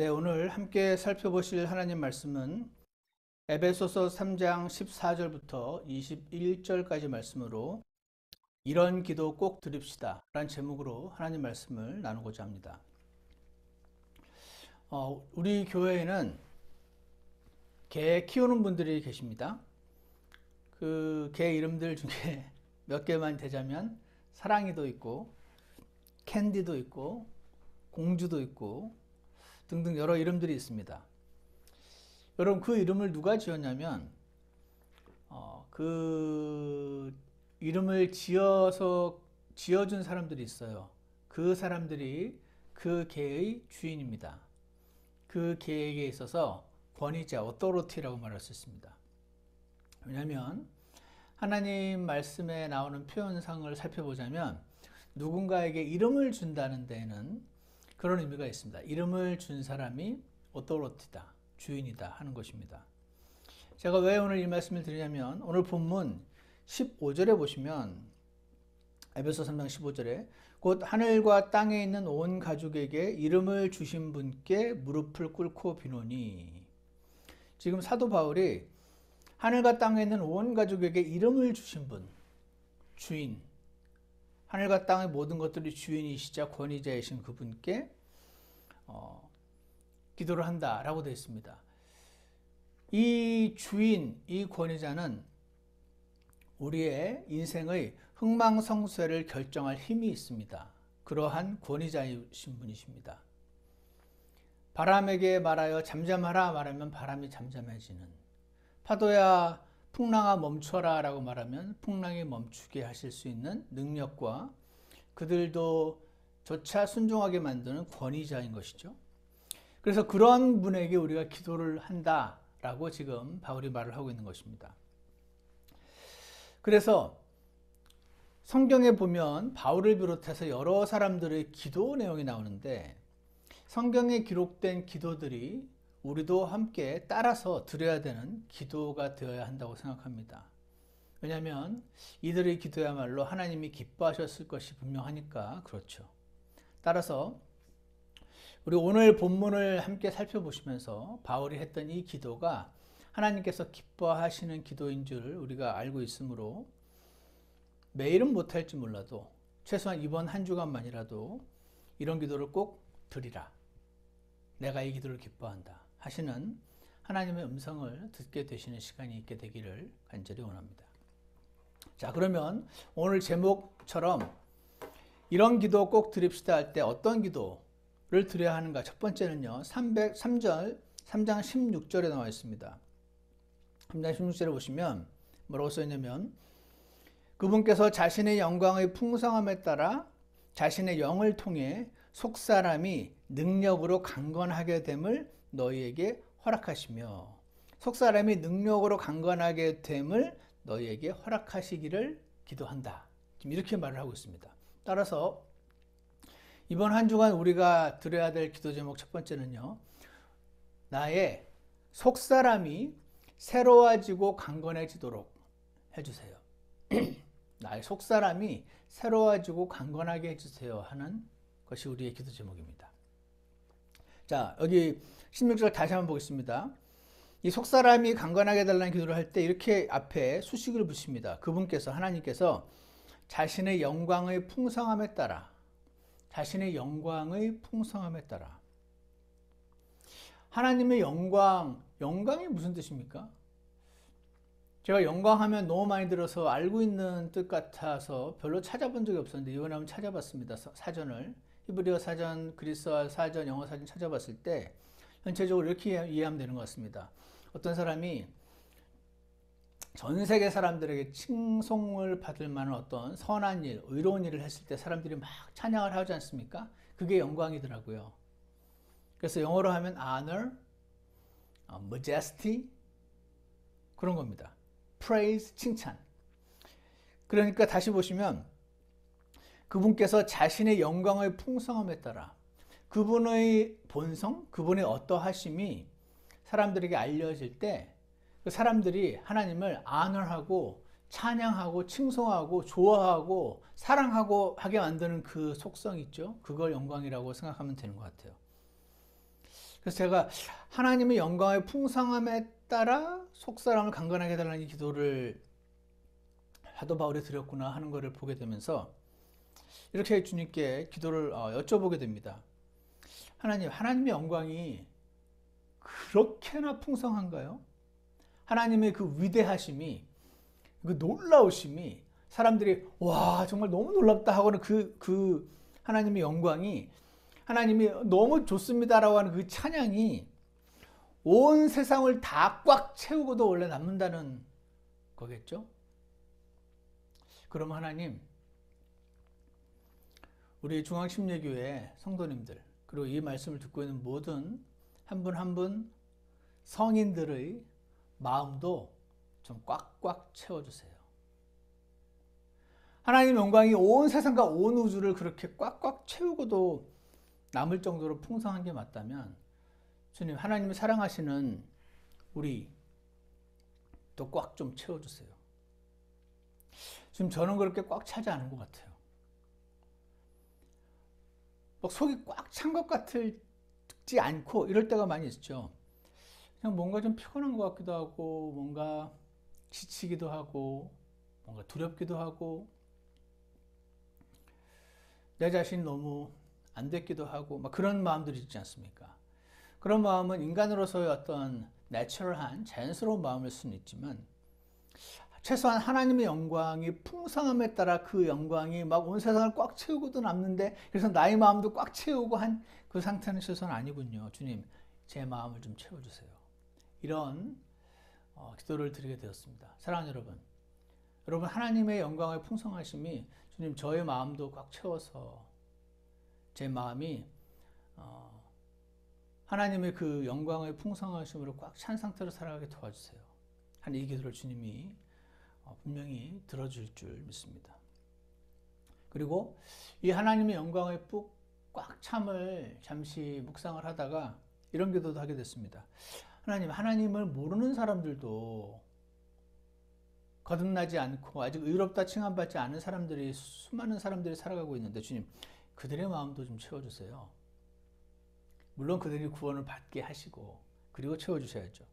네, 오늘 함께 살펴보실 하나님 말씀은 에베소서 3장 14절부터 21절까지 말씀으로 이런 기도 꼭 드립시다 라는 제목으로 하나님 말씀을 나누고자 합니다. 우리 교회에는 개 키우는 분들이 계십니다. 그 개 이름들 중에 몇 개만 대자면 사랑이도 있고 캔디도 있고 공주도 있고 등등 여러 이름들이 있습니다. 여러분, 그 이름을 누가 지었냐면 그 이름을 지어준 사람들이 있어요. 그 사람들이 그 개의 주인입니다. 그 개에게 있어서 권위자, 어토리티라고 말할 수 있습니다. 왜냐하면 하나님 말씀에 나오는 표현상을 살펴보자면 누군가에게 이름을 준다는 데에는 그런 의미가 있습니다. 이름을 준 사람이 어토리티다, 주인이다 하는 것입니다. 제가 왜 오늘 이 말씀을 드리냐면 오늘 본문 15절에 보시면 에베소 3장 15절에 곧 하늘과 땅에 있는 온 가족에게 이름을 주신 분께 무릎을 꿇고 비노니, 지금 사도 바울이 하늘과 땅에 있는 온 가족에게 이름을 주신 분, 주인, 하늘과 땅의 모든 것들이 주인이시자 권위자이신 그분께 기도를 한다라고 되어 있습니다. 이 주인, 이 권위자는 우리의 인생의 흥망성쇠를 결정할 힘이 있습니다. 그러한 권위자이신 분이십니다. 바람에게 말하여 잠잠하라 말하면 바람이 잠잠해지는, 파도야 풍랑아 멈춰라 라고 말하면 풍랑이 멈추게 하실 수 있는 능력과 그들도 조차 순종하게 만드는 권위자인 것이죠. 그래서 그런 분에게 우리가 기도를 한다라고 지금 바울이 말을 하고 있는 것입니다. 그래서 성경에 보면 바울을 비롯해서 여러 사람들의 기도 내용이 나오는데, 성경에 기록된 기도들이 우리도 함께 따라서 드려야 되는 기도가 되어야 한다고 생각합니다. 왜냐하면 이들의 기도야말로 하나님이 기뻐하셨을 것이 분명하니까 그렇죠. 따라서 우리 오늘 본문을 함께 살펴보시면서 바울이 했던 이 기도가 하나님께서 기뻐하시는 기도인 줄 우리가 알고 있으므로 매일은 못할지 몰라도 최소한 이번 한 주간만이라도 이런 기도를 꼭 드리라, 내가 이 기도를 기뻐한다 하시는 하나님의 음성을 듣게 되시는 시간이 있게 되기를 간절히 원합니다. 자, 그러면 오늘 제목처럼 이런 기도 꼭 드립시다 할 때 어떤 기도를 드려야 하는가? 첫 번째는요, 3장 16절에 나와 있습니다. 3장 16절에 보시면 뭐라고 써있냐면, 그분께서 자신의 영광의 풍성함에 따라 자신의 영을 통해 속사람이 능력으로 강건하게 됨을 너희에게 허락하시며, 속사람이 능력으로 강건하게 됨을 너희에게 허락하시기를 기도한다. 지금 이렇게 말을 하고 있습니다. 따라서 이번 한 주간 우리가 드려야 될 기도 제목 첫 번째는요, 나의 속사람이 새로워지고 강건해지도록 해주세요. 나의 속사람이 새로워지고 강건하게 해주세요 하는 것이 우리의 기도 제목입니다. 자, 여기 16절 다시 한번 보겠습니다. 이 속사람이 강건하게 해달라는 기도를 할 때 이렇게 앞에 수식을 붙입니다. 그분께서, 하나님께서 자신의 영광의 풍성함에 따라, 자신의 영광의 풍성함에 따라. 하나님의 영광이 무슨 뜻입니까? 제가 영광하면 너무 많이 들어서 알고 있는 뜻 같아서 별로 찾아본 적이 없었는데 이번에 한번 찾아봤습니다. 사전을. 히브리어 사전, 그리스어 사전, 영어 사전 찾아봤을 때 전체적으로 이렇게 이해하면 되는 것 같습니다. 어떤 사람이 전 세계 사람들에게 칭송을 받을 만한 어떤 선한 일, 의로운 일을 했을 때 사람들이 막 찬양을 하지 않습니까? 그게 영광이더라고요. 그래서 영어로 하면 honor, majesty, 그런 겁니다. praise, 칭찬. 그러니까 다시 보시면 그분께서 자신의 영광의 풍성함에 따라 그분의 본성, 그분의 어떠하심이 사람들에게 알려질 때 그 사람들이 하나님을 honor하고 찬양하고 칭송하고 좋아하고 사랑하고 하게 만드는 그 속성 있죠? 그걸 영광이라고 생각하면 되는 것 같아요. 그래서 제가 하나님의 영광의 풍성함에 따라 속사람을 강건하게 해달라는 이 기도를 사도 바울이 드렸구나 하는 것을 보게 되면서 이렇게 주님께 기도를 여쭤보게 됩니다. 하나님의 영광이 그렇게나 풍성한가요? 하나님의 그 위대하심이, 그 놀라우심이 사람들이 와 정말 너무 놀랍다 하고는 그 하나님의 영광이, 하나님이 너무 좋습니다라고 하는 그 찬양이 온 세상을 다 꽉 채우고도 원래 남는다는 거겠죠? 그럼 하나님, 우리 중앙심례교회 성도님들, 그리고 이 말씀을 듣고 있는 모든 한 분 한 분 성인들의 마음도 좀 꽉꽉 채워주세요. 하나님 영광이 온 세상과 온 우주를 그렇게 꽉꽉 채우고도 남을 정도로 풍성한 게 맞다면 주님, 하나님이 사랑하시는 우리 또 꽉 좀 채워주세요. 지금 저는 그렇게 꽉 차지 않은 것 같아요. 막 속이 꽉 찬 것 같지 않고 이럴 때가 많이 있죠. 그냥 뭔가 좀 피곤한 것 같기도 하고, 뭔가 지치기도 하고, 뭔가 두렵기도 하고, 내 자신이 너무 안 됐기도 하고, 막 그런 마음들이 있지 않습니까? 그런 마음은 인간으로서의 어떤 내추럴한 자연스러운 마음일 수는 있지만, 최소한 하나님의 영광이 풍성함에 따라 그 영광이 막 온 세상을 꽉 채우고도 남는데, 그래서 나의 마음도 꽉 채우고 한 그 상태는 최소한 아니군요. 주님, 제 마음을 좀 채워주세요. 이런 기도를 드리게 되었습니다. 사랑하는 여러분, 하나님의 영광의 풍성하심이 주님 저의 마음도 꽉 채워서 제 마음이 하나님의 그 영광의 풍성하심으로 꽉 찬 상태로 살아가게 도와주세요. 한 이 기도를 주님이 분명히 들어줄 줄 믿습니다. 그리고 이 하나님의 영광의 꽉 참을 잠시 묵상을 하다가 이런 기도도 하게 됐습니다. 하나님을 모르는 사람들도, 거듭나지 않고 아직 의롭다 칭함받지 않은 사람들이, 수많은 사람들이 살아가고 있는데 주님, 그들의 마음도 좀 채워주세요. 물론 그들이 구원을 받게 하시고 그리고 채워주셔야죠.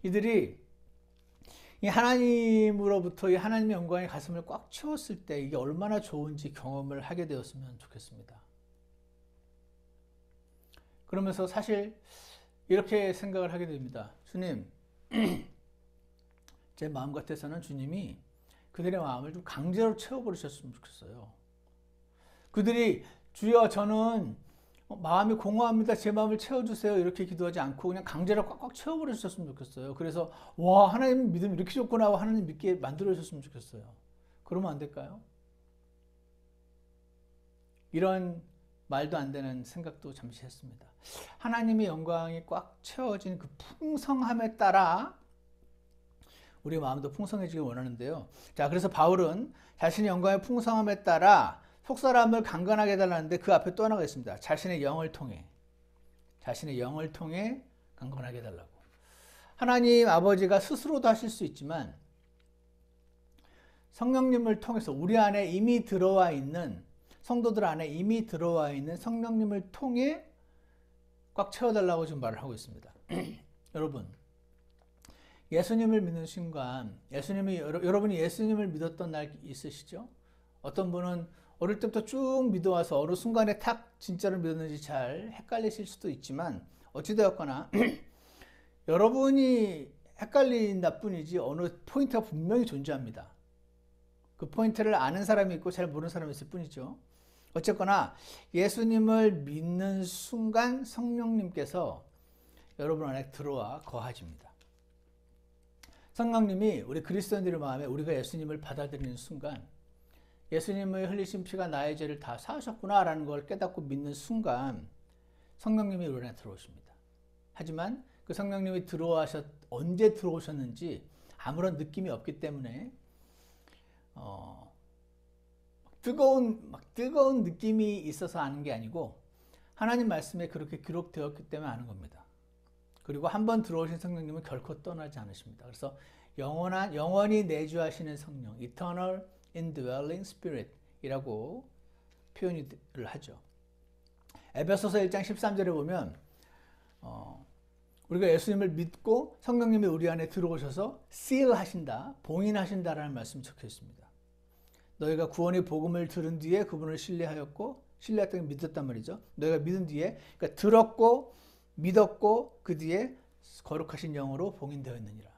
이들이 이 하나님으로부터 이 하나님의 영광의 가슴을 꽉 채웠을 때 이게 얼마나 좋은지 경험을 하게 되었으면 좋겠습니다. 그러면서 사실 이렇게 생각을 하게 됩니다. 주님, 제 마음 같아서는 주님이 그들의 마음을 좀 강제로 채워버리셨으면 좋겠어요. 그들이 주여 저는 마음이 공허합니다. 제 마음을 채워주세요. 이렇게 기도하지 않고 그냥 강제로 꽉꽉 채워버리셨으면 좋겠어요. 그래서 와, 하나님 믿음 이렇게 좋구나 하고 하나님 믿게 만들어주셨으면 좋겠어요. 그러면 안 될까요? 이런 말도 안 되는 생각도 잠시 했습니다. 하나님의 영광이 꽉 채워진 그 풍성함에 따라 우리 마음도 풍성해지길 원하는데요. 자, 그래서 바울은 자신의 영광의 풍성함에 따라 속사람을 강건하게 해달라는데 그 앞에 또 하나가 있습니다. 자신의 영을 통해 강건하게 해달라고. 하나님 아버지가 스스로도 하실 수 있지만 성령님을 통해서 우리 안에 이미 들어와 있는, 성도들 안에 이미 들어와 있는 성령님을 통해 꽉 채워달라고 지금 말을 하고 있습니다. 여러분, 예수님을 믿는 순간, 여러분이 예수님을 믿었던 날 있으시죠? 어떤 분은 어릴 때부터 쭉 믿어와서 어느 순간에 탁 진짜로 믿었는지 잘 헷갈리실 수도 있지만 어찌되었거나 여러분이 헷갈린다 뿐이지 어느 포인트가 분명히 존재합니다. 그 포인트를 아는 사람이 있고 잘 모르는 사람이 있을 뿐이죠. 어쨌거나 예수님을 믿는 순간 성령님께서 여러분 안에 들어와 거하십니다. 성령님이 우리 그리스도인들의 마음에 우리가 예수님을 받아들이는 순간 예수님의 흘리신 피가 나의 죄를 다 사하셨구나 라는 걸 깨닫고 믿는 순간 성령님이 우리 안에 들어오십니다. 하지만 그 성령님이 언제 들어오셨는지 아무런 느낌이 없기 때문에 뜨거운 느낌이 있어서 아는 게 아니고 하나님 말씀에 그렇게 기록되었기 때문에 아는 겁니다. 그리고 한번 들어오신 성령님은 결코 떠나지 않으십니다. 그래서 영원히 내주하시는 성령, Eternal Indwelling Spirit 이라고 표현을 하죠. 에베소서 1장 13절에 보면 우리가 예수님을 믿고 성령님이 우리 안에 들어오셔서 seal 하신다, 봉인하신다라는 말씀이 적혀 있습니다. 너희가 구원의 복음을 들은 뒤에 그분을 신뢰하였고, 신뢰했던 게 믿었단 말이죠. 너희가 믿은 뒤에, 그러니까 들었고 믿었고 그 뒤에 거룩하신 영으로 봉인되어 있느니라.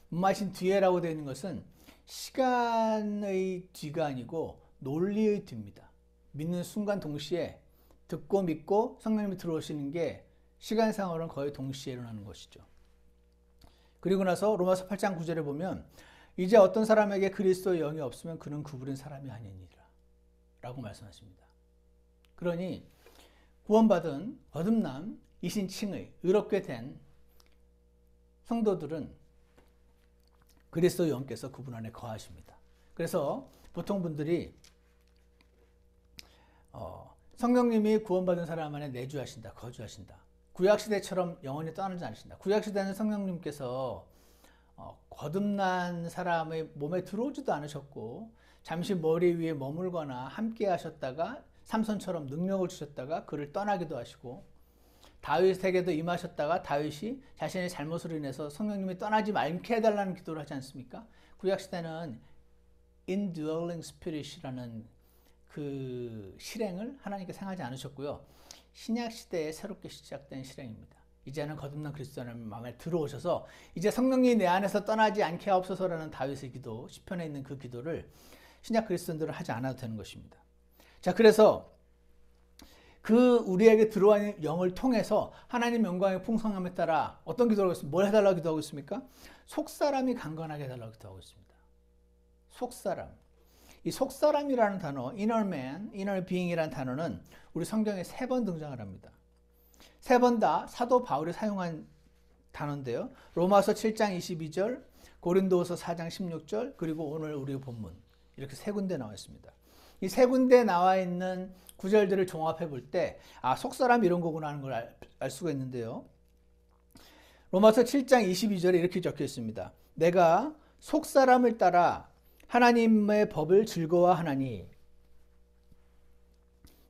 마신 뒤에라고 되어 있는 것은 시간의 뒤가 아니고 논리의 뒤입니다. 믿는 순간 동시에 듣고 믿고 성령님이 들어오시는 게 시간상으로는 거의 동시에 일어나는 것이죠. 그리고 나서 로마서 8장 9절에 보면 이제 어떤 사람에게 그리스도의 영이 없으면 그는 구부린 사람이 아니니라 라고 말씀하십니다. 그러니 구원받은 거듭남 이신칭의 의롭게 된 성도들은 그리스도의 영께서 그분 안에 거하십니다. 그래서 보통 분들이 성령님이 구원받은 사람 안에 내주하신다, 거주하신다. 구약시대처럼 영원히 떠나지 않으신다. 구약시대는 성령님께서 거듭난 사람의 몸에 들어오지도 않으셨고 잠시 머리 위에 머물거나 함께 하셨다가 삼손처럼 능력을 주셨다가 그를 떠나기도 하시고 다윗에게도 임하셨다가 다윗이 자신의 잘못으로 인해서 성령님이 떠나지 않게 해달라는 기도를 하지 않습니까? 구약시대는 indwelling spirit이라는 그 실행을 하나님께 행하지 않으셨고요. 신약시대에 새롭게 시작된 실행입니다. 이제는 거듭난 그리스도는 마음에 들어오셔서 이제 성령이 내 안에서 떠나지 않게 하옵소서라는 다윗의 기도, 시편에 있는 그 기도를 신약 그리스도인들은 하지 않아도 되는 것입니다. 자, 그래서 그 우리에게 들어와 영을 통해서 하나님 영광의 풍성함에 따라 어떤 기도를 하고 있습니까? 뭘 해달라고 기도하고 있습니까? 속사람이 강건하게 해달라고 기도하고 있습니다. 속사람. 이 속사람이라는 단어, inner man, inner being이라는 단어는 우리 성경에 3번 등장을 합니다. 3번 다 사도 바울이 사용한 단어인데요. 로마서 7장 22절, 고린도서 4장 16절, 그리고 오늘 우리 본문 이렇게 3군데 나와 있습니다. 이 3군데 나와 있는 구절들을 종합해 볼 때 속사람 이런 거구나 하는 걸 알 수가 있는데요. 로마서 7장 22절에 이렇게 적혀 있습니다. 내가 속사람을 따라 하나님의 법을 즐거워하나니.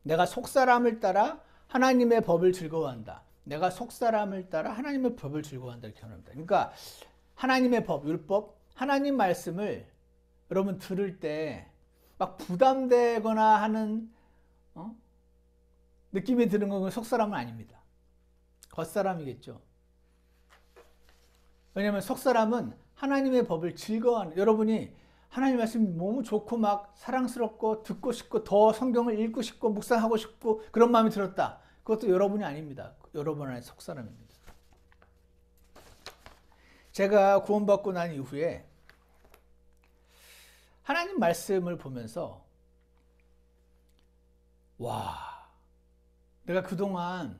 내가 속사람을 따라 하나님의 법을 즐거워한다. 내가 속사람을 따라 하나님의 법을 즐거워한다 이렇게 합니다. 그러니까 하나님의 법, 율법, 하나님 말씀을 여러분 들을 때 막 부담되거나 하는 느낌이 드는 건 속사람은 아닙니다. 겉사람이겠죠. 왜냐하면 속사람은 하나님의 법을 즐거워하는, 여러분이 하나님 말씀이 너무 좋고 막 사랑스럽고 듣고 싶고 더 성경을 읽고 싶고 묵상하고 싶고 그런 마음이 들었다. 그것도 여러분이 아닙니다. 여러분 안에 속사람입니다. 제가 구원받고 난 이후에 하나님 말씀을 보면서 와, 내가 그동안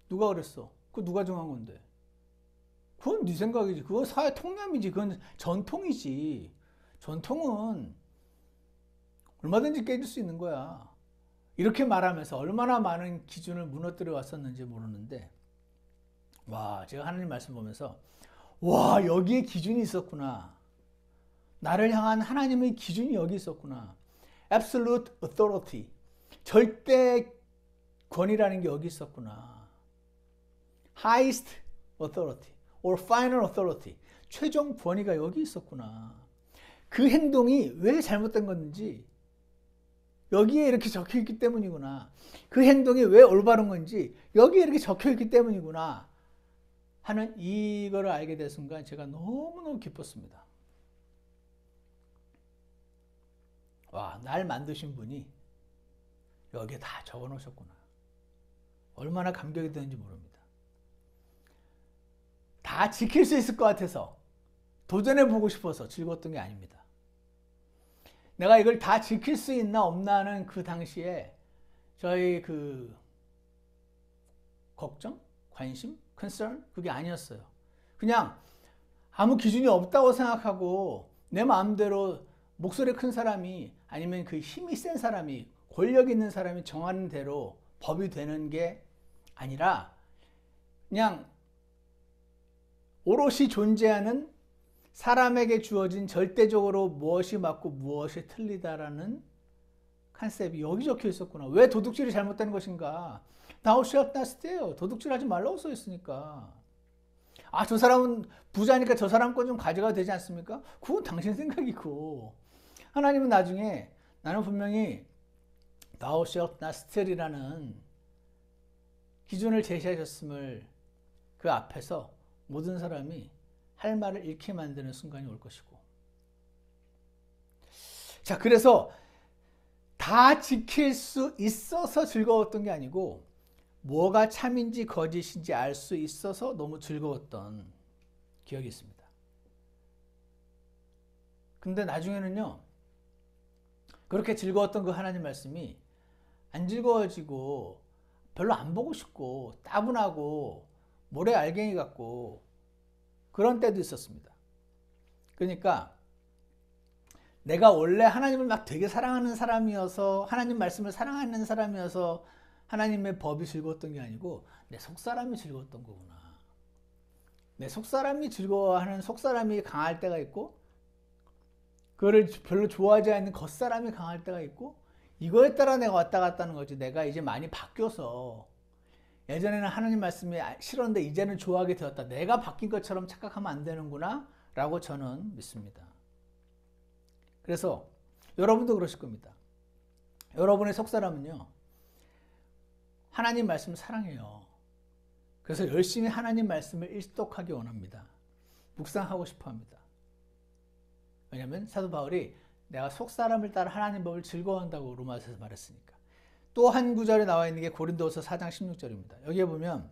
누가 그랬어? 그거 누가 정한 건데? 그건 네 생각이지. 그건 사회 통념이지. 그건 전통이지. 전통은 얼마든지 깨질 수 있는 거야. 이렇게 말하면서 얼마나 많은 기준을 무너뜨려 왔었는지 모르는데, 와, 제가 하나님 말씀 보면서 와, 여기에 기준이 있었구나. 나를 향한 하나님의 기준이 여기 있었구나. Absolute authority. 절대 권위라는 게 여기 있었구나. Highest authority or final authority. 최종 권위가 여기 있었구나. 그 행동이 왜 잘못된 건지 여기에 이렇게 적혀 있기 때문이구나. 그 행동이 왜 올바른 건지 여기에 이렇게 적혀 있기 때문이구나 하는 이거를 알게 된 순간 제가 너무너무 기뻤습니다. 와, 날 만드신 분이 여기에 다 적어 놓으셨구나. 얼마나 감격이 되는지 모릅니다. 다 지킬 수 있을 것 같아서 도전해 보고 싶어서 즐거웠던 게 아닙니다. 내가 이걸 다 지킬 수 있나 없나는 그 당시에 저희 그 걱정, 관심, concern 그게 아니었어요. 그냥 아무 기준이 없다고 생각하고 내 마음대로 목소리 큰 사람이 아니면 그 힘이 센 사람이 권력 있는 사람이 정하는 대로 법이 되는 게 아니라 그냥 오롯이 존재하는 사람에게 주어진 절대적으로 무엇이 맞고 무엇이 틀리다라는 컨셉이 여기 적혀 있었구나. 왜 도둑질이 잘못된 것인가? Thou shalt not steal. 도둑질하지 말라고 써 있으니까. 아, 저 사람은 부자니까 저 사람 거 좀 가져가도 되지 않습니까? 그건 당신 생각이고. 하나님은 나중에 나는 분명히 Thou shalt not steal이라는 기준을 제시하셨음을 그 앞에서 모든 사람이 할 말을 잃게 만드는 순간이 올 것이고. 자, 그래서 다 지킬 수 있어서 즐거웠던 게 아니고 뭐가 참인지 거짓인지 알 수 있어서 너무 즐거웠던 기억이 있습니다. 근데 나중에는요, 그렇게 즐거웠던 그 하나님 말씀이 안 즐거워지고 별로 안 보고 싶고 따분하고 모래 알갱이 같고 그런 때도 있었습니다. 그러니까 내가 원래 하나님을 막 되게 사랑하는 사람이어서 하나님 말씀을 사랑하는 사람이어서 하나님의 법이 즐거웠던 게 아니고 내 속사람이 즐거웠던 거구나. 내 속사람이 즐거워하는 속사람이 강할 때가 있고 그거를 별로 좋아하지 않는 겉사람이 강할 때가 있고 이거에 따라 내가 왔다 갔다 하는 거지. 내가 이제 많이 바뀌어서 예전에는 하나님 말씀이 싫었는데 이제는 좋아하게 되었다. 내가 바뀐 것처럼 착각하면 안 되는구나 라고 저는 믿습니다. 그래서 여러분도 그러실 겁니다. 여러분의 속사람은요, 하나님 말씀을 사랑해요. 그래서 열심히 하나님 말씀을 일독하기 원합니다. 묵상하고 싶어 합니다. 왜냐하면 사도 바울이 내가 속사람을 따라 하나님 법을 즐거워한다고 로마서에서 말했으니까. 또 한 구절에 나와 있는 게 고린도후서 4장 16절입니다. 여기에 보면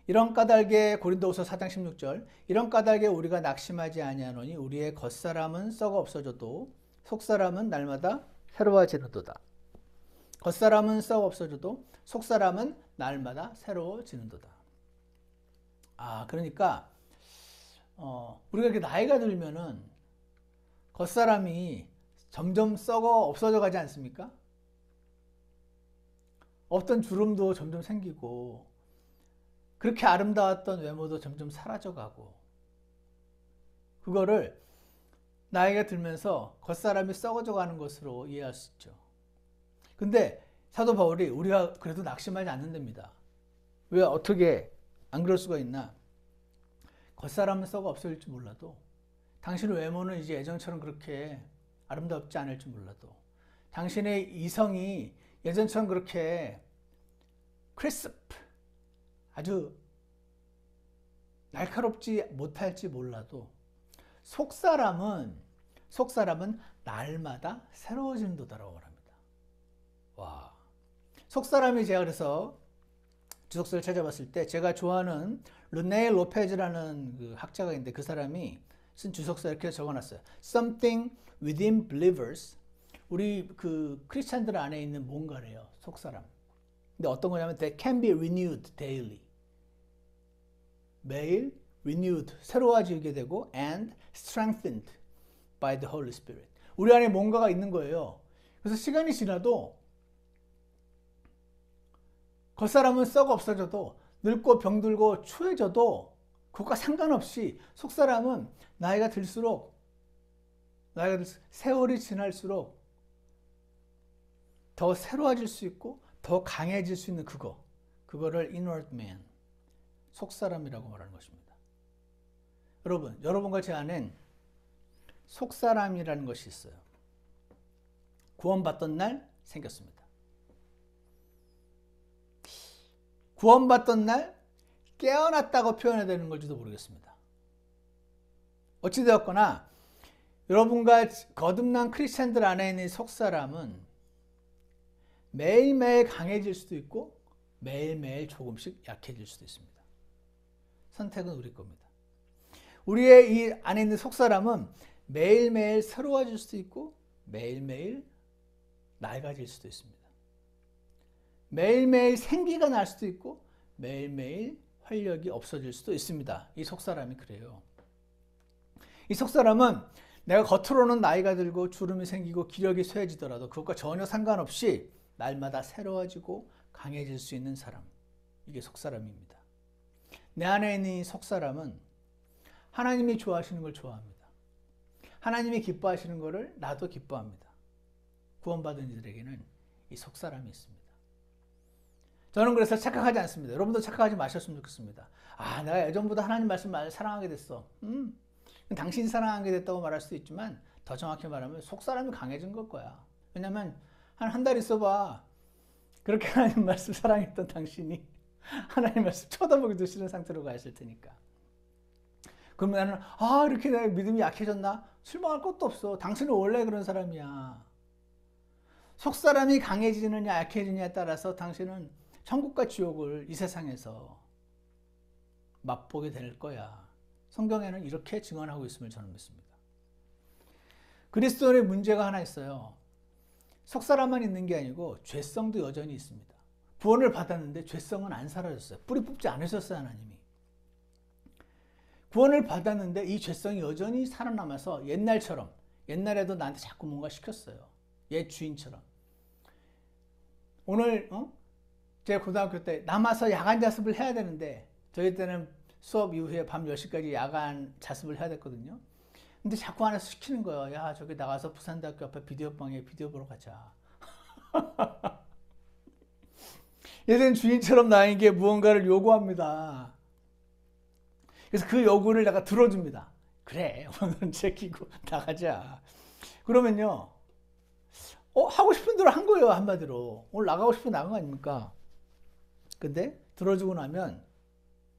이런 까닭에 고린도후서 4장 16절 이런 까닭에 우리가 낙심하지 아니하노니 우리의 겉사람은 썩어 없어져도 속사람은 날마다 새로워지는도다. 겉사람은 썩어 없어져도 속사람은 날마다 새로워지는도다. 아, 그러니까 우리가 이렇게 나이가 들면은 겉사람이 점점 썩어 없어져 가지 않습니까? 없던 주름도 점점 생기고 그렇게 아름다웠던 외모도 점점 사라져가고 그거를 나이가 들면서 겉사람이 썩어져 가는 것으로 이해할 수 있죠. 근데 사도 바울이 우리가 그래도 낙심하지 않는답니다. 왜 어떻게 안 그럴 수가 있나? 겉사람은 썩어 없어질지 몰라도 당신의 외모는 이제 예전처럼 그렇게 아름답지 않을지 몰라도 당신의 이성이 예전처럼 그렇게 크리스프 아주 날카롭지 못할지 몰라도 속사람은 날마다 새로워진다라고 합니다. 와, 속사람이 제가 그래서 주석서를 찾아봤을 때 제가 좋아하는 르네 로페즈라는 그 학자가 있는데 그 사람이 쓴 주석서에 이렇게 적어놨어요. Something within believers. 우리 그 크리스찬들 안에 있는 뭔가래요. 속사람. 근데 어떤 거냐면 they can be renewed daily. 매일 renewed, 새로워지게 되고 and strengthened by the Holy Spirit. 우리 안에 뭔가가 있는 거예요. 그래서 시간이 지나도 겉사람은 썩어 없어져도 늙고 병들고 추해져도 그것과 상관없이 속사람은 나이가 들수록 세월이 지날수록 더 새로워질 수 있고 더 강해질 수 있는 그거를 inward man, 속사람이라고 말하는 것입니다. 여러분과 제 안엔 속사람이라는 것이 있어요. 구원받던 날 생겼습니다. 구원받던 날 깨어났다고 표현해야 되는 걸지도 모르겠습니다. 어찌되었거나 여러분과 거듭난 크리스찬들 안에 있는 속사람은 매일매일 강해질 수도 있고 매일매일 조금씩 약해질 수도 있습니다. 선택은 우리 겁니다. 우리의 이 안에 있는 속사람은 매일매일 새로워질 수도 있고 매일매일 낡아질 수도 있습니다. 매일매일 생기가 날 수도 있고 매일매일 활력이 없어질 수도 있습니다. 이 속사람이 그래요. 이 속사람은 내가 겉으로는 나이가 들고 주름이 생기고 기력이 쇠해지더라도 그것과 전혀 상관없이 날마다 새로워지고 강해질 수 있는 사람. 이게 속사람입니다. 내 안에 있는 이 속사람은 하나님이 좋아하시는 걸 좋아합니다. 하나님이 기뻐하시는 것을 나도 기뻐합니다. 구원받은 이들에게는 이 속사람이 있습니다. 저는 그래서 착각하지 않습니다. 여러분도 착각하지 마셨으면 좋겠습니다. 아, 내가 예전보다 하나님 말씀을 사랑하게 됐어. 당신이 사랑하게 됐다고 말할 수도 있지만 더 정확히 말하면 속사람이 강해진 걸 거야. 왜냐면 한 달 있어봐. 그렇게 하나님 말씀 사랑했던 당신이 하나님 말씀 쳐다보기도 싫은 상태로 가 있을 테니까. 그러면 나는 이렇게 내 믿음이 약해졌나? 실망할 것도 없어. 당신은 원래 그런 사람이야. 속사람이 강해지느냐 약해지느냐에 따라서 당신은 천국과 지옥을 이 세상에서 맛보게 될 거야. 성경에는 이렇게 증언하고 있음을 저는 믿습니다. 그리스도인의 문제가 하나 있어요. 속사람만 있는 게 아니고 죄성도 여전히 있습니다. 구원을 받았는데 죄성은 안 사라졌어요. 뿌리 뽑지 않으셨어요, 하나님이. 구원을 받았는데 이 죄성이 여전히 살아남아서 옛날처럼, 옛날에도 나한테 자꾸 뭔가 시켰어요. 옛 주인처럼. 오늘 제가 고등학교 때 남아서 야간 자습을 해야 되는데 저희 때는 수업 이후에 밤 10시까지 야간 자습을 해야 됐거든요. 근데 자꾸 안에서 시키는 거예요. 야, 저기 나가서 부산대학교 앞에 비디오방에 비디오 보러 가자. 얘는 주인처럼 나에게 무언가를 요구합니다. 그래서 그 요구를 내가 들어줍니다. 그래, 오늘은 제끼고 나가자. 그러면요, 하고 싶은 대로 한 거예요, 한마디로. 오늘 나가고 싶은 나간 거 아닙니까? 근데 들어주고 나면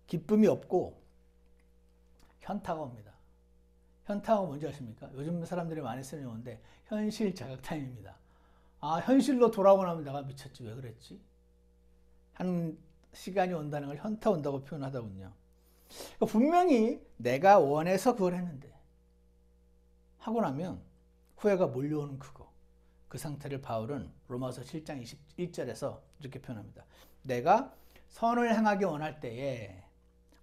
기쁨이 없고 현타가 옵니다. 현타가 뭔지 아십니까? 요즘 사람들이 많이 쓰는 용어인데 현실 자각 타임입니다. 현실로 돌아오고 나면 내가 미쳤지, 왜 그랬지? 하는 시간이 온다는 걸 현타 온다고 표현하더군요. 그러니까 분명히 내가 원해서 그걸 했는데 하고 나면 후회가 몰려오는 그거. 그 상태를 바울은 로마서 7장 21절에서 이렇게 표현합니다. 내가 선을 행하기 원할 때에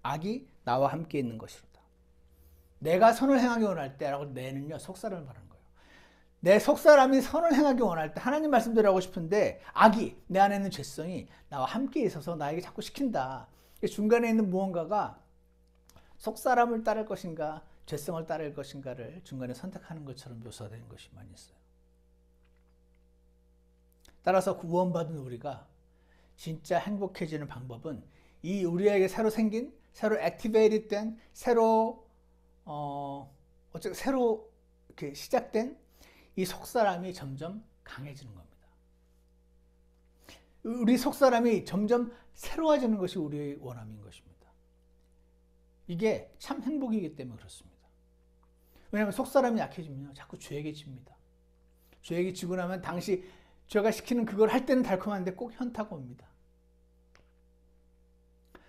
악이 나와 함께 있는 것이로다. 내가 선을 행하기 원할 때라고 내는요, 속사람을 말하는 거예요. 내 속사람이 선을 행하기 원할 때 하나님 말씀대로 하고 싶은데 악이, 내 안에 있는 죄성이 나와 함께 있어서 나에게 자꾸 시킨다. 중간에 있는 무언가가 속사람을 따를 것인가 죄성을 따를 것인가를 중간에 선택하는 것처럼 묘사되는 것이 많이 있어요. 따라서 구원받은 우리가 진짜 행복해지는 방법은 이 우리에게 새로 생긴, 새로 액티베이트 된, 새로 이렇게 시작된 이 속사람이 점점 강해지는 겁니다. 우리 속사람이 점점 새로워지는 것이 우리의 원함인 것입니다. 이게 참 행복이기 때문에 그렇습니다. 왜냐하면 속사람이 약해지면 자꾸 죄에게 집니다. 죄에게 지고 나면 당시 죄가 시키는 그걸 할 때는 달콤한데 꼭 현타가 옵니다.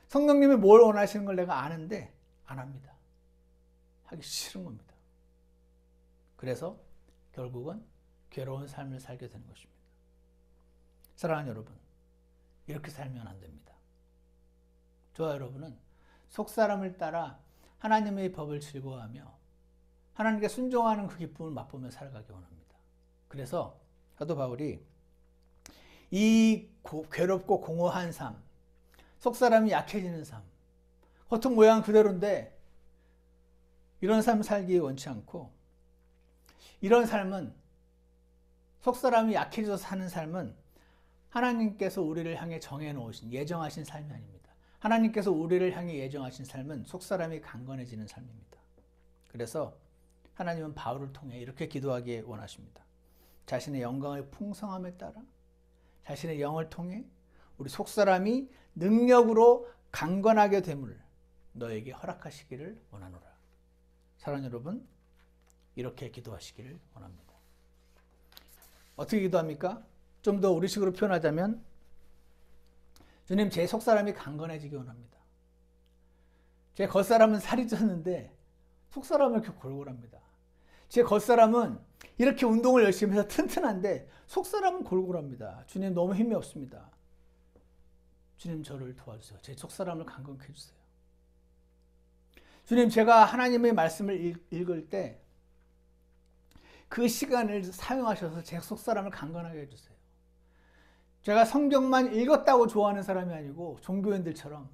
성령님이 뭘 원하시는 걸 내가 아는데 안 합니다. 하기 싫은 겁니다. 그래서 결국은 괴로운 삶을 살게 되는 것입니다. 사랑하는 여러분, 이렇게 살면 안 됩니다. 저와 여러분은 속사람을 따라 하나님의 법을 즐거워하며 하나님께 순종하는 그 기쁨을 맛보며 살아가기 원합니다. 그래서 사도 바울이 이 괴롭고 공허한 삶, 속사람이 약해지는 삶, 겉은 모양 그대로인데 이런 삶 살기 원치 않고, 이런 삶은, 속사람이 약해져서 사는 삶은 하나님께서 우리를 향해 정해놓으신, 예정하신 삶이 아닙니다. 하나님께서 우리를 향해 예정하신 삶은 속사람이 강건해지는 삶입니다. 그래서 하나님은 바울을 통해 이렇게 기도하기에 원하십니다. 자신의 영광의 풍성함에 따라 자신의 영을 통해 우리 속사람이 능력으로 강건하게 됨을 너에게 허락하시기를 원하노라. 사랑하는 여러분, 이렇게 기도하시기를 원합니다. 어떻게 기도합니까? 좀 더 우리식으로 표현하자면, 주님, 제 속사람이 강건해지기 원합니다. 제 겉사람은 살이 쪘는데 속사람은 이렇게 골골합니다. 제 겉사람은 이렇게 운동을 열심히 해서 튼튼한데 속사람은 골골합니다. 주님, 너무 힘이 없습니다. 주님, 저를 도와주세요. 제 속사람을 강건케 해주세요. 주님, 제가 하나님의 말씀을 읽을 때 그 시간을 사용하셔서 제 속사람을 강건하게 해주세요. 제가 성경만 읽었다고 좋아하는 사람이 아니고 종교인들처럼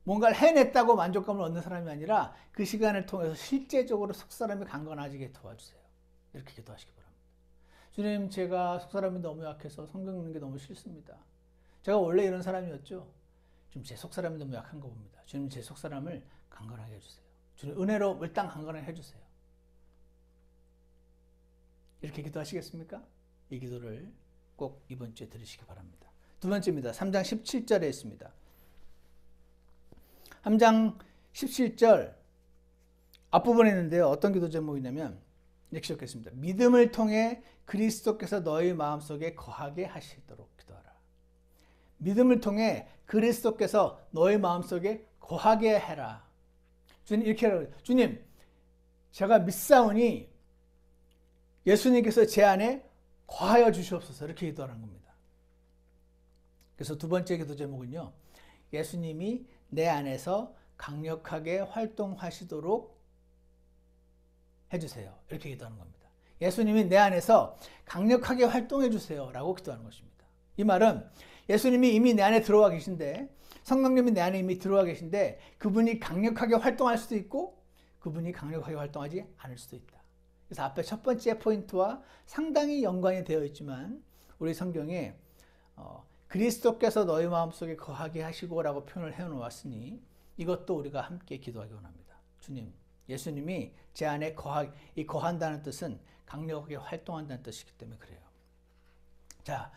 뭔가를 해냈다고 만족감을 얻는 사람이 아니라 그 시간을 통해서 실제적으로 속사람이 강건해지게 도와주세요. 이렇게 기도하시기 바랍니다. 주님, 제가 속사람이 너무 약해서 성경 읽는 게 너무 싫습니다. 제가 원래 이런 사람이었죠. 지금 제 속 사람이 너무 약한 거 봅니다. 주님 제 속 사람을 강건하게 해주세요. 주님 은혜로 일단 강건하게 해주세요. 이렇게 기도하시겠습니까? 이 기도를 꼭 이번 주에 들으시기 바랍니다. 두 번째입니다. 3장 17절에 있습니다. 3장 17절 앞부분에 있는데요. 어떤 기도 제목이냐면 이렇게 시작했습니다. 믿음을 통해 그리스도께서 너희 마음속에 거하게 하시도록 기도하라. 믿음을 통해 그리스도께서 너희 마음속에 거하게 해라. 주님 이렇게 하라고. 주님 제가 믿사오니 예수님께서 제 안에 거하여 주시옵소서. 이렇게 기도하는 겁니다. 그래서 두 번째 기도 제목은요. 예수님이 내 안에서 강력하게 활동하시도록 해주세요. 이렇게 기도하는 겁니다. 예수님이 내 안에서 강력하게 활동해 주세요. 라고 기도하는 것입니다. 이 말은 예수님이 이미 내 안에 들어와 계신데 성령님이 내 안에 이미 들어와 계신데 그분이 강력하게 활동할 수도 있고 그분이 강력하게 활동하지 않을 수도 있다. 그래서 앞에 첫 번째 포인트와 상당히 연관이 되어 있지만 우리 성경에 그리스도께서 너희 마음속에 거하게 하시고 라고 표현을 해놓았으니 이것도 우리가 함께 기도하기 원합니다. 주님, 예수님이 제 안에 이 거한다는 뜻은 강력하게 활동한다는 뜻이기 때문에 그래요. 자,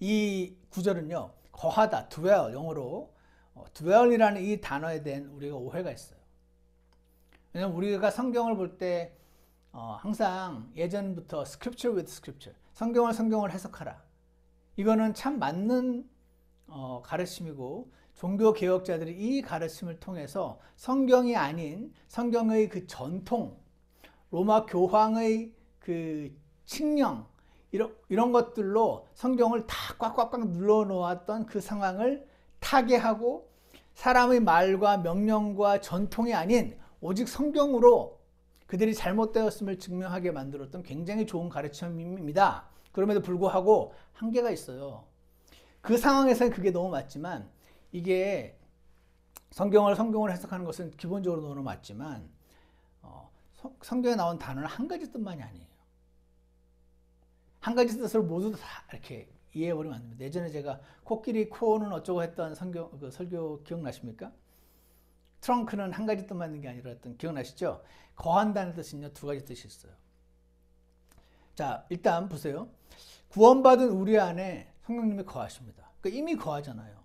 이 구절은요. 거하다, dwell, 영어로 dwell이라는 이 단어에 대한 우리가 오해가 있어요. 왜냐하면 우리가 성경을 볼 때 항상 예전부터 scripture with scripture, 성경을 해석하라. 이거는 참 맞는 가르침이고 종교 개혁자들이 이 가르침을 통해서 성경이 아닌 성경의 그 전통, 로마 교황의 그 칙령 이런 것들로 성경을 다 꽉꽉꽉 눌러 놓았던 그 상황을 타개하고 사람의 말과 명령과 전통이 아닌 오직 성경으로 그들이 잘못되었음을 증명하게 만들었던 굉장히 좋은 가르침입니다. 그럼에도 불구하고 한계가 있어요. 그 상황에서는 그게 너무 맞지만 이게 성경을 해석하는 것은 기본적으로 너무 맞지만 성경에 나온 단어는 한 가지 뜻만이 아니에요. 한 가지 뜻을 모두 다 이렇게 이해해버리면 안 됩니다. 예전에 제가 코끼리 코는 어쩌고 했던 설교 기억나십니까? 트렁크는 한 가지 뜻만 있는 게 아니라 했던 기억나시죠? 거한다는 뜻은요 두 가지 뜻이 있어요. 자, 일단 보세요. 구원받은 우리 안에 성령님이 거하십니다. 그러니까 이미 거하잖아요.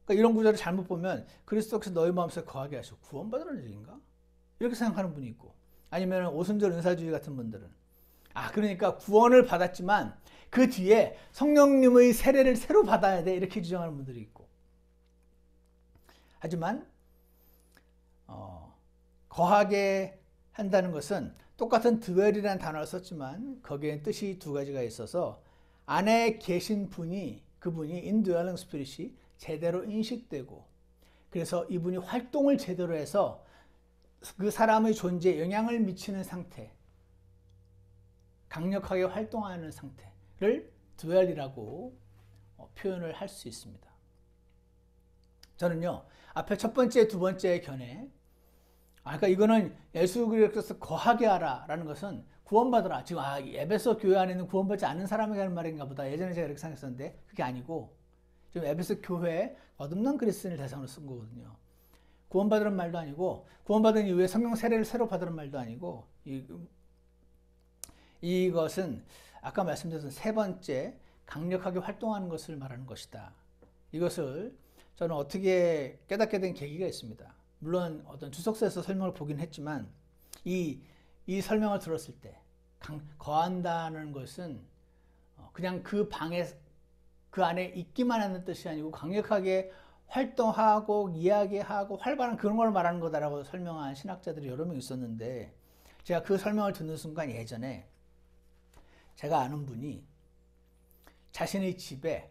그러니까 이런 구절을 잘못 보면 그리스도께서 너희 마음속에 거하게 하시고 구원받으라는 얘기인가? 이렇게 생각하는 분이 있고 아니면 오순절 은사주의 같은 분들은 그러니까 구원을 받았지만 그 뒤에 성령님의 세례를 새로 받아야 돼 이렇게 주장하는 분들이 있고 하지만 거하게 한다는 것은 똑같은 dwell이라는 단어를 썼지만 거기에 뜻이 두 가지가 있어서 안에 계신 그분이 indwelling spirit이 제대로 인식되고 그래서 이분이 활동을 제대로 해서 그 사람의 존재에 영향을 미치는 상태, 강력하게 활동하는 상태를 dwell이라고 표현을 할 수 있습니다. 저는요 앞에 첫 번째, 두 번째 견해 그러니까 이거는 예수 그리스도께서 거하게 하라 라는 것은 구원받으라. 지금 에베소 교회 안에 있는 구원받지 않는 사람에게 하는 말인가 보다. 예전에 제가 이렇게 생각했었는데 그게 아니고 지금 에베소 교회에 거듭난 그리스도인을 대상으로 쓴 거거든요. 구원받으라는 말도 아니고 구원받은 이후에 성령 세례를 새로 받으라는 말도 아니고 이것은 아까 말씀드렸던 세 번째 강력하게 활동하는 것을 말하는 것이다. 이것을 저는 어떻게 깨닫게 된 계기가 있습니다. 물론 어떤 주석서에서 설명을 보긴 했지만 이 설명을 들었을 때 거한다는 것은 그냥 그 방에 그 안에 있기만 하는 뜻이 아니고 강력하게 활동하고 이야기하고 활발한 그런 걸 말하는 거다라고 설명한 신학자들이 여러 명 있었는데 제가 그 설명을 듣는 순간 예전에 제가 아는 분이 자신의 집에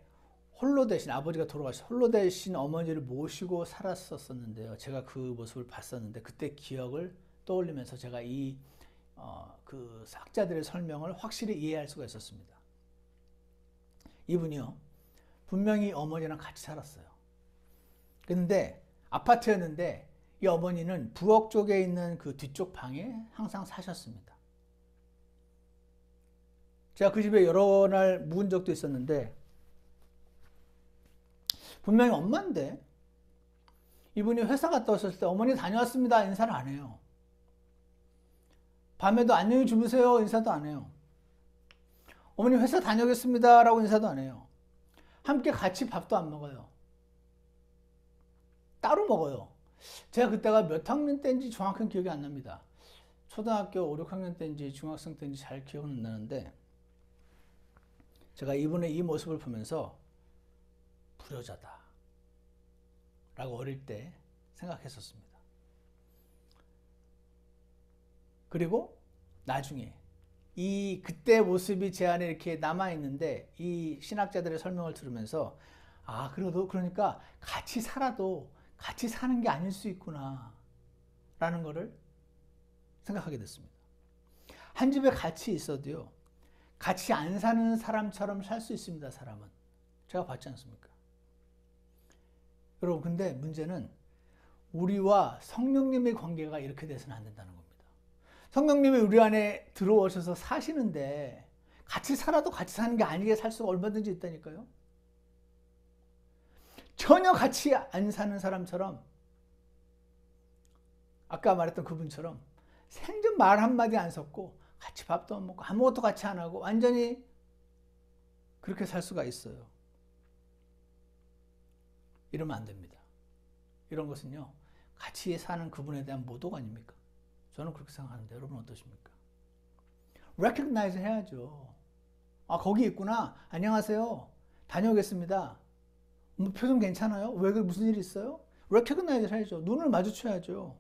홀로 대신 아버지가 돌아가셔서 홀로 대신 어머니를 모시고 살았었는데요. 제가 그 모습을 봤었는데 그때 기억을 떠올리면서 제가 그 학자들의 설명을 확실히 이해할 수가 있었습니다. 이분이요. 분명히 어머니랑 같이 살았어요. 근데 아파트였는데 이 어머니는 부엌 쪽에 있는 그 뒤쪽 방에 항상 사셨습니다. 제가 그 집에 여러 날 묵은 적도 있었는데 분명히 엄마인데 이분이 회사 갔다 오셨을 때 어머니 다녀왔습니다 인사를 안 해요. 밤에도 안녕히 주무세요 인사도 안 해요. 어머니 회사 다녀오겠습니다 라고 인사도 안 해요. 함께 같이 밥도 안 먹어요. 따로 먹어요. 제가 그때가 몇 학년 때인지 정확한 기억이 안 납니다. 초등학교 5, 6학년 때인지 중학생 때인지 잘 기억은 안 나는데 제가 이분의 이 모습을 보면서 불효자다 라고 어릴 때 생각했었습니다. 그리고 나중에 이 그때 모습이 제 안에 이렇게 남아있는데 이 신학자들의 설명을 들으면서 아 그래도 그러니까 같이 살아도 같이 사는 게 아닐 수 있구나 라는 거를 생각하게 됐습니다. 한 집에 같이 있어도요 같이 안 사는 사람처럼 살 수 있습니다. 사람은 제가 봤지 않습니까? 여러분 근데 문제는 우리와 성령님의 관계가 이렇게 돼서는 안 된다는 겁니다. 성령님이 우리 안에 들어오셔서 사시는데 같이 살아도 같이 사는 게 아니게 살 수가 얼마든지 있다니까요. 전혀 같이 안 사는 사람처럼 아까 말했던 그분처럼 생전 말 한마디 안 섞고 같이 밥도 안 먹고 아무것도 같이 안 하고 완전히 그렇게 살 수가 있어요. 이러면 안 됩니다. 이런 것은요 같이 사는 그분에 대한 모독 아닙니까? 저는 그렇게 생각하는데 여러분 어떠십니까? recognize 해야죠. 아 거기 있구나. 안녕하세요. 다녀오겠습니다. 뭐 표정 괜찮아요? 왜 무슨 일 있어요? recognize 해야죠. 눈을 마주쳐야죠.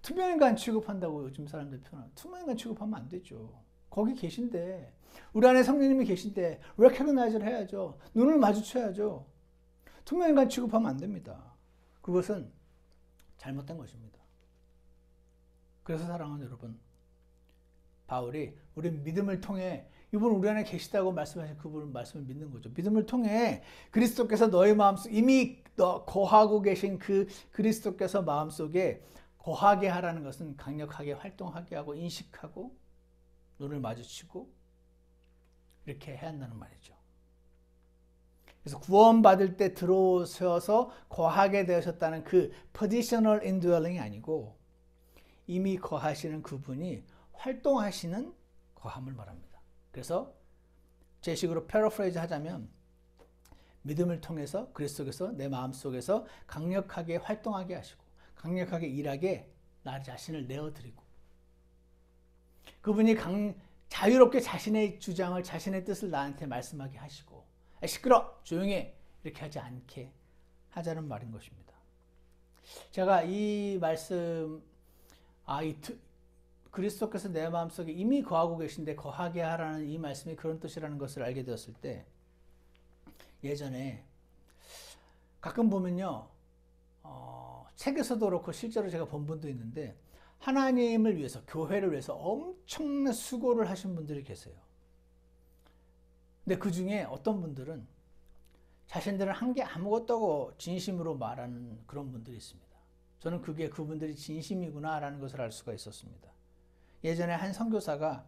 투명인간 취급한다고 요즘 사람들 표현. 투명인간 취급하면 안 되죠. 거기 계신데 우리 안에 성령님이 계신데 recognize를 해야죠. 눈을 마주쳐야죠. 투명인간 취급하면 안 됩니다. 그것은 잘못된 것입니다. 그래서 사랑하는 여러분, 바울이 우리 믿음을 통해 이분 우리 안에 계시다고 말씀하신 그분 말씀을 믿는 거죠. 믿음을 통해 그리스도께서 너의 마음속 이미 거하고 계신 그 그리스도께서 마음속에 거하게 하라는 것은 강력하게 활동하게 하고 인식하고 눈을 마주치고 이렇게 해야 한다는 말이죠. 그래서 구원받을 때 들어오셔서 거하게 되셨다는 그 positional indwelling이 아니고 이미 거하시는 그분이 활동하시는 거함을 말합니다. 그래서 제 식으로 패러프레이즈 하자면 믿음을 통해서 그리스도께서 내 마음속에서 강력하게 활동하게 하시고 강력하게 일하게 나 자신을 내어드리고 그분이 자유롭게 자신의 주장을 자신의 뜻을 나한테 말씀하게 하시고 시끄러 조용히 해 이렇게 하지 않게 하자는 말인 것입니다. 제가 이 말씀 그리스도께서 내 마음속에 이미 거하고 계신데 거하게 하라는 이 말씀이 그런 뜻이라는 것을 알게 되었을 때 예전에 가끔 보면요 책에서도 그렇고 실제로 제가 본 분도 있는데 하나님을 위해서 교회를 위해서 엄청난 수고를 하신 분들이 계세요. 근데 그 중에 어떤 분들은 자신들은 한 게 아무것도 없고 진심으로 말하는 그런 분들이 있습니다. 저는 그게 그분들이 진심이구나 라는 것을 알 수가 있었습니다. 예전에 한 선교사가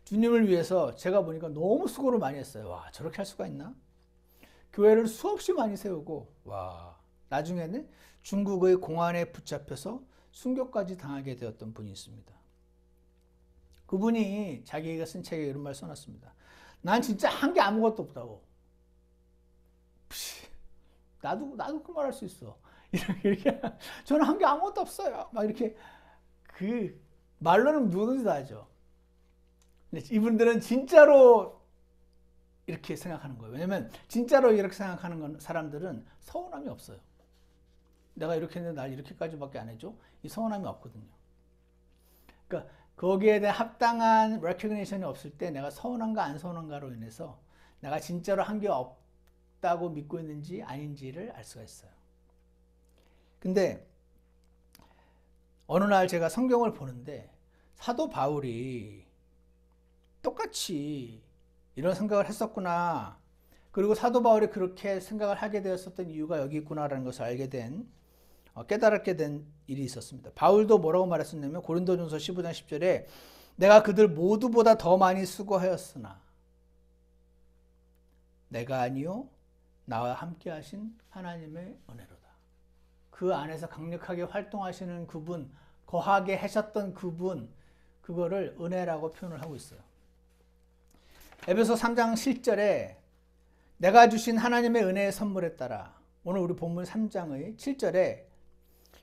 주님을 위해서 제가 보니까 너무 수고를 많이 했어요. 와 저렇게 할 수가 있나? 교회를 수없이 많이 세우고 와 나중에는 중국의 공안에 붙잡혀서 순교까지 당하게 되었던 분이 있습니다. 그분이 자기가 쓴 책에 이런 말 써놨습니다. 난 진짜 한 게 아무것도 없다고. 나도 그 말 할 수 있어. 이렇게 저는 한 게 아무것도 없어요. 막 이렇게 그 말로는 누구든지 다 하죠. 근데 이분들은 진짜로 이렇게 생각하는 거예요. 왜냐면 진짜로 이렇게 생각하는 사람들은 서운함이 없어요. 내가 이렇게 했는데 날 이렇게까지밖에 안 해줘? 이 서운함이 없거든요. 그러니까 거기에 대한 합당한 recognition이 없을 때 내가 서운한가 안 서운한가로 인해서 내가 진짜로 한 게 없다고 믿고 있는지 아닌지를 알 수가 있어요. 근데 어느 날 제가 성경을 보는데 사도 바울이 똑같이 이런 생각을 했었구나. 그리고 사도 바울이 그렇게 생각을 하게 되었었던 이유가 여기 있구나라는 것을 알게 된 깨달게 된 일이 있었습니다. 바울도 뭐라고 말했었냐면 고린도전서 15장 10절에 내가 그들 모두보다 더 많이 수고하였으나 내가 아니요 나와 함께 하신 하나님의 은혜로다. 그 안에서 강력하게 활동하시는 그분, 거하게 하셨던 그분, 그거를 은혜라고 표현을 하고 있어요. 에베소 3장 7절에 내가 주신 하나님의 은혜의 선물에 따라, 오늘 우리 본문 3장의 7절에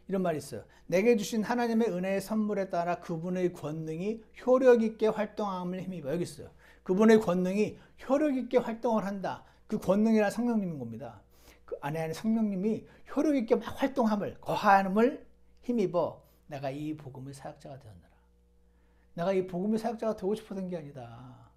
이런 말이 있어요. 내게 주신 하나님의 은혜의 선물에 따라 그분의 권능이 효력 있게 활동함을 힘입어. 여기 있어요. 그분의 권능이 효력 있게 활동을 한다. 그 권능이란 성령님인 겁니다. 그 안에 성령님이 효력 있게 막 활동함을, 거함을 힘입어 내가 이 복음의 사역자가 되었노라. 내가 이 복음의 사역자가 되고 싶었던 게 아니다.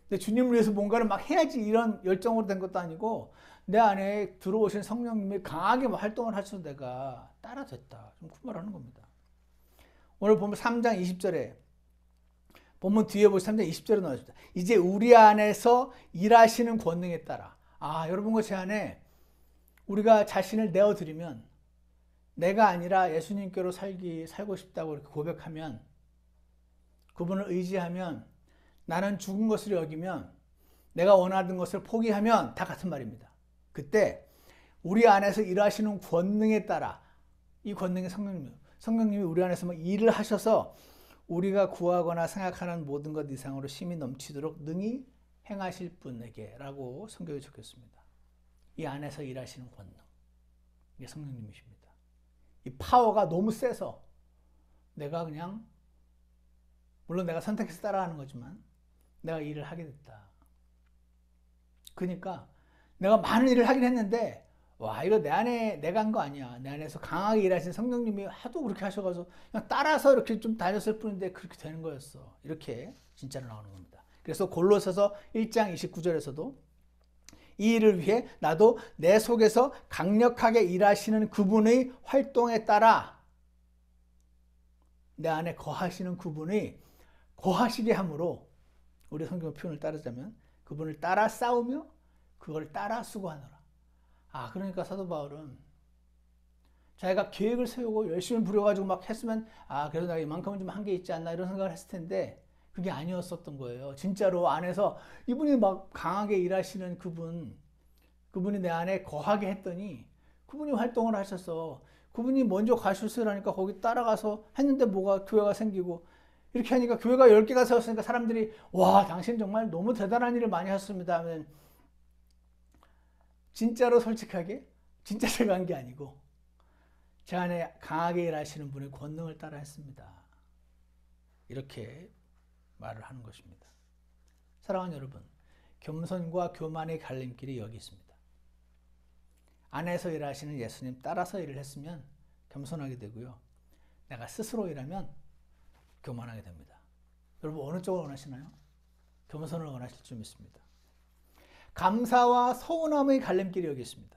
근데 주님을 위해서 뭔가를 막 해야지 이런 열정으로 된 것도 아니고 내 안에 들어오신 성령님이 강하게 활동을 하셔서 내가 따라됐다. 좀 그 말하는 겁니다. 오늘 보면 3장 20절에 본문 뒤에 보시면 3장 20절에 나와있습니다. 이제 우리 안에서 일하시는 권능에 따라, 여러분과 제 안에 우리가 자신을 내어드리면, 내가 아니라 예수님께로 살고 싶다고 이렇게 고백하면, 그분을 의지하면, 나는 죽은 것을 여기면, 내가 원하던 것을 포기하면 다 같은 말입니다. 그때 우리 안에서 일하시는 권능에 따라, 이 권능이 성령님이 우리 안에서 일을 하셔서 우리가 구하거나 생각하는 모든 것 이상으로 힘이 넘치도록 능히 행하실 분에게 라고 성경에 적혔습니다. 이 안에서 일하시는 권능, 이게 성령님이십니다. 이 파워가 너무 세서 내가 그냥, 물론 내가 선택해서 따라가는 거지만 내가 일을 하게 됐다. 그러니까 내가 많은 일을 하긴 했는데, 이거 내 안에 내가 한 거 아니야. 내 안에서 강하게 일하신 성령님이 하도 그렇게 하셔가지고 그냥 따라서 이렇게 좀 다녔을 뿐인데 그렇게 되는 거였어. 이렇게 진짜로 나오는 겁니다. 그래서 골로새서 1장 29절에서도 이 일을 위해 나도 내 속에서 강력하게 일하시는 그분의 활동에 따라 내 안에 거하시는 그분이 거하시게 함으로, 우리 성경 표현을 따르자면 그분을 따라 싸우며 그걸 따라 수고하노라. 그러니까 사도 바울은 자기가 계획을 세우고 열심히 부려가지고 막 했으면 그래도 내가 이만큼은 좀 한 게 있지 않나 이런 생각을 했을 텐데 그게 아니었었던 거예요. 진짜로 안에서 이분이 막 강하게 일하시는 그분이 내 안에 거하게 했더니 그분이 활동을 하셔서 그분이 먼저 가셨으라니까 거기 따라가서 했는데 뭐가 교회가 생기고, 이렇게 하니까 교회가 10개가 세웠으니까 사람들이 당신 정말 너무 대단한 일을 많이 하셨습니다 하면, 진짜로 솔직하게 진짜 제가 한 게 아니고 제 안에 강하게 일하시는 분의 권능을 따라 했습니다. 이렇게 말을 하는 것입니다. 사랑하는 여러분, 겸손과 교만의 갈림길이 여기 있습니다. 안에서 일하시는 예수님 따라서 일을 했으면 겸손하게 되고요. 내가 스스로 일하면 교만하게 됩니다. 여러분 어느 쪽을 원하시나요? 겸손을 원하실 줄 믿습니다. 감사와 서운함의 갈림길이 여기 있습니다.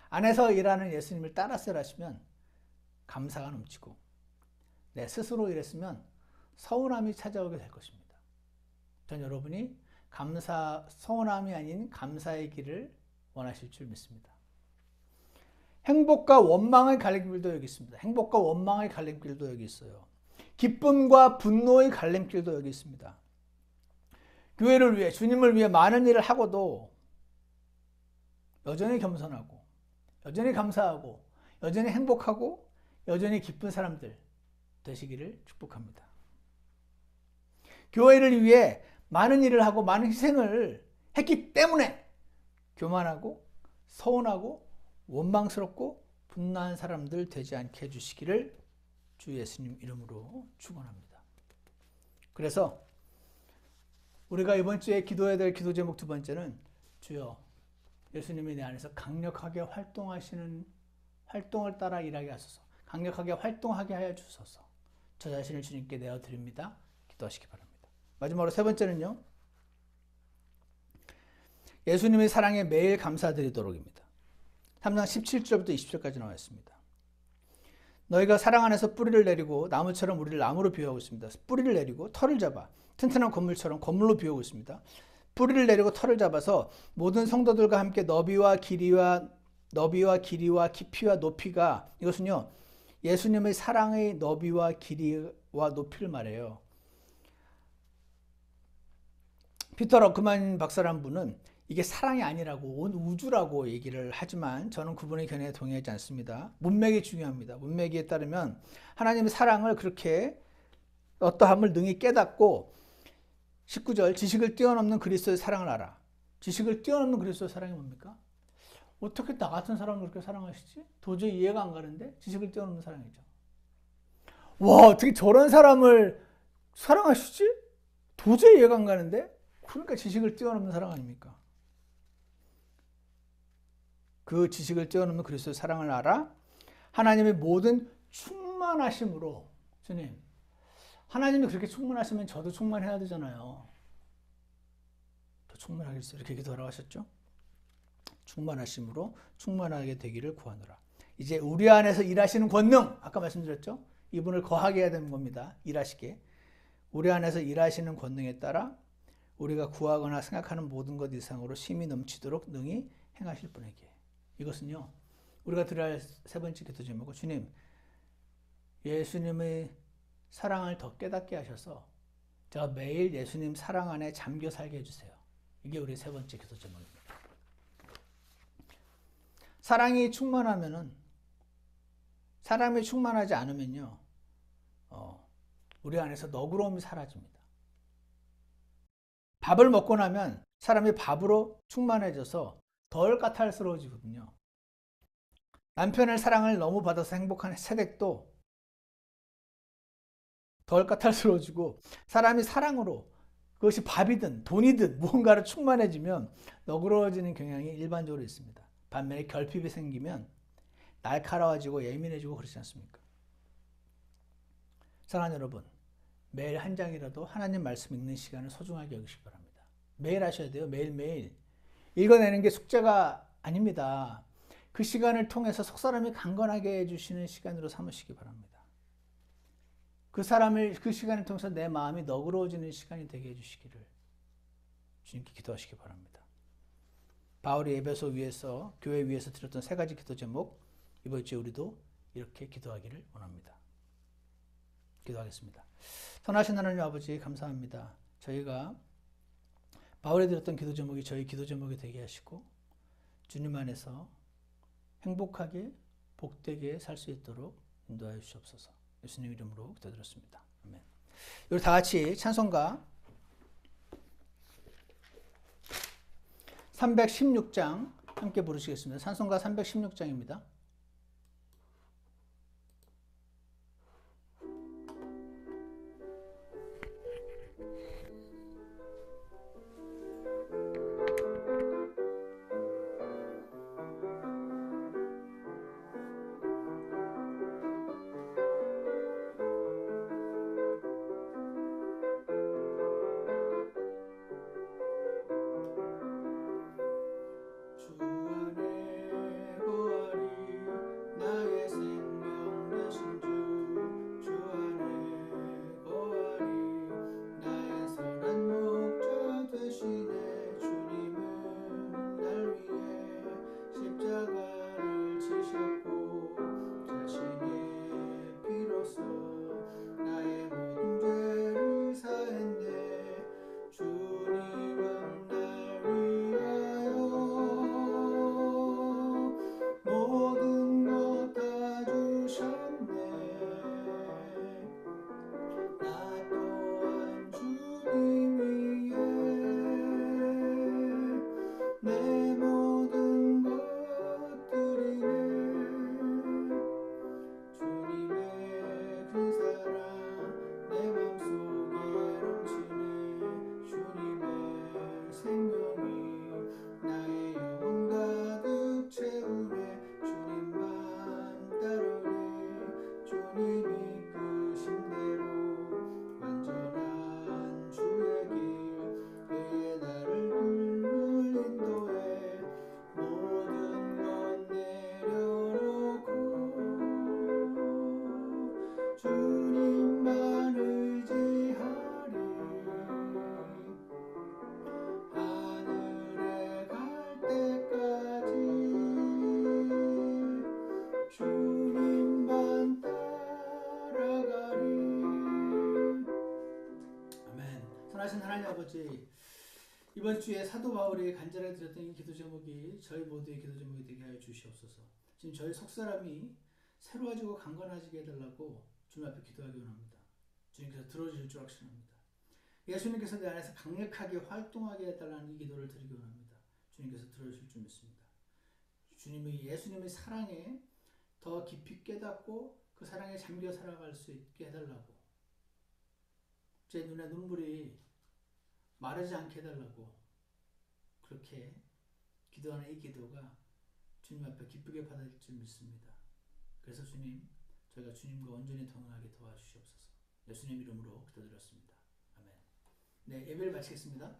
안에서 일하는 예수님을 따라서 일하시면 감사가 넘치고, 내 스스로 일했으면 서운함이 찾아오게 될 것입니다. 전 여러분이 서운함이 아닌 감사의 길을 원하실 줄 믿습니다. 행복과 원망의 갈림길도 여기 있습니다. 행복과 원망의 갈림길도 여기 있어요. 기쁨과 분노의 갈림길도 여기 있습니다. 교회를 위해, 주님을 위해 많은 일을 하고도 여전히 겸손하고, 여전히 감사하고, 여전히 행복하고, 여전히 기쁜 사람들 되시기를 축복합니다. 교회를 위해 많은 일을 하고 많은 희생을 했기 때문에 교만하고 서운하고 원망스럽고 분노한 사람들 되지 않게 해주시기를 주 예수님 이름으로 축원합니다. 그래서 우리가 이번 주에 기도해야 될 기도 제목 두 번째는, 주여 예수님이 내 안에서 강력하게 활동하시는 활동을 따라 일하게 하소서, 강력하게 활동하게 하여 주소서, 저 자신을 주님께 내어드립니다. 기도하시기 바랍니다. 마지막으로 세 번째는요, 예수님의 사랑에 매일 감사드리도록입니다. 3장 17절부터 20절까지 나와 있습니다. 너희가 사랑 안에서 뿌리를 내리고 나무처럼 우리를 나무로 비유하고 있습니다. 뿌리를 내리고 털을 잡아 튼튼한 건물처럼 건물로 비우고 있습니다. 뿌리를 내리고 털을 잡아서 모든 성도들과 함께 너비와 길이와 깊이와 높이가, 이것은요 예수님의 사랑의 너비와 길이와 높이를 말해요. 피터 러크만 박사라는 분은 이게 사랑이 아니라고 온 우주라고 얘기를 하지만 저는 그분의 견해에 동의하지 않습니다. 문맥이 중요합니다. 문맥에 따르면 하나님의 사랑을 그렇게 어떠함을 능히 깨닫고 19절 지식을 뛰어넘는 그리스도의 사랑을 알아. 지식을 뛰어넘는 그리스도의 사랑이 뭡니까? 어떻게 나 같은 사람을 그렇게 사랑하시지? 도저히 이해가 안 가는데 지식을 뛰어넘는 사랑이죠. 와, 어떻게 저런 사람을 사랑하시지? 도저히 이해가 안 가는데? 그러니까 지식을 뛰어넘는 사랑 아닙니까? 그 지식을 뛰어넘는 그리스도의 사랑을 알아 하나님의 모든 충만하심으로. 주님, 하나님이 그렇게 충만하시면 저도 충만해야 되잖아요. 더 충만하겠어요. 이렇게 기도하라고 하셨죠? 충만하심으로 충만하게 되기를 구하노라. 이제 우리 안에서 일하시는 권능, 아까 말씀드렸죠? 이분을 거하게 해야 되는 겁니다. 일하시게. 우리 안에서 일하시는 권능에 따라 우리가 구하거나 생각하는 모든 것 이상으로 힘이 넘치도록 능히 행하실 분에게. 이것은요, 우리가 드려야 할 세 번째 기도 제목은 주님, 예수님의 사랑을 더 깨닫게 하셔서 제가 매일 예수님 사랑 안에 잠겨 살게 해주세요. 이게 우리 세 번째 기도 제목입니다. 사랑이 충만하면은, 사람이 충만하지 않으면요, 우리 안에서 너그러움이 사라집니다. 밥을 먹고 나면 사람이 밥으로 충만해져서 덜 까탈스러워지거든요. 남편의 사랑을 너무 받아서 행복한 새댁도 덜 까탈스러워지고, 사람이 사랑으로 그것이 밥이든 돈이든 무언가로 충만해지면 너그러워지는 경향이 일반적으로 있습니다. 반면에 결핍이 생기면 날카로워지고 예민해지고 그렇지 않습니까? 사랑하는 여러분, 매일 한 장이라도 하나님 말씀 읽는 시간을 소중하게 여기시기 바랍니다. 매일 하셔야 돼요. 매일매일. 읽어내는 게 숙제가 아닙니다. 그 시간을 통해서 속사람이 강건하게 해주시는 시간으로 삼으시기 바랍니다. 그 시간을 통해서 내 마음이 너그러워지는 시간이 되게 해주시기를 주님께 기도하시기 바랍니다. 바울이 에베소 위에서, 교회 위에서 드렸던 세 가지 기도 제목, 이번 주에 우리도 이렇게 기도하기를 원합니다. 기도하겠습니다. 선하신 하나님 아버지, 감사합니다. 저희가 바울이 드렸던 기도 제목이 저희 기도 제목이 되게 하시고 주님 안에서 행복하게 복되게 살 수 있도록 인도하여 주시옵소서. 예수님 이름으로 기도드렸습니다. 아멘. 우리 다 같이 찬송가 316장 함께 부르시겠습니다. 찬송가 316장입니다. 선하신 하나님 아버지, 이번 주에 사도 바울이 간절히 드렸던 이 기도 제목이 저희 모두의 기도 제목이 되게 하여 주시옵소서. 지금 저희 속사람이 새로워지고 강건해지게 해달라고 주님 앞에 기도하기 원합니다. 주님께서 들어주실 줄 확신합니다. 예수님께서 내 안에서 강력하게 활동하게 해달라는 이 기도를 드리기 원합니다. 주님께서 들어주실 줄 믿습니다. 예수님의 사랑에 더 깊이 깨닫고 그 사랑에 잠겨 살아갈 수 있게 해달라고, 제 눈에 눈물이 마르지 않게 해달라고 그렇게 기도하는 이 기도가 주님 앞에 기쁘게 받아들일 줄 믿습니다. 그래서 주님, 저희가 주님과 온전히 동행하게 도와주시옵소서. 예수님 이름으로 기도드렸습니다. 아멘. 네, 예배를 마치겠습니다.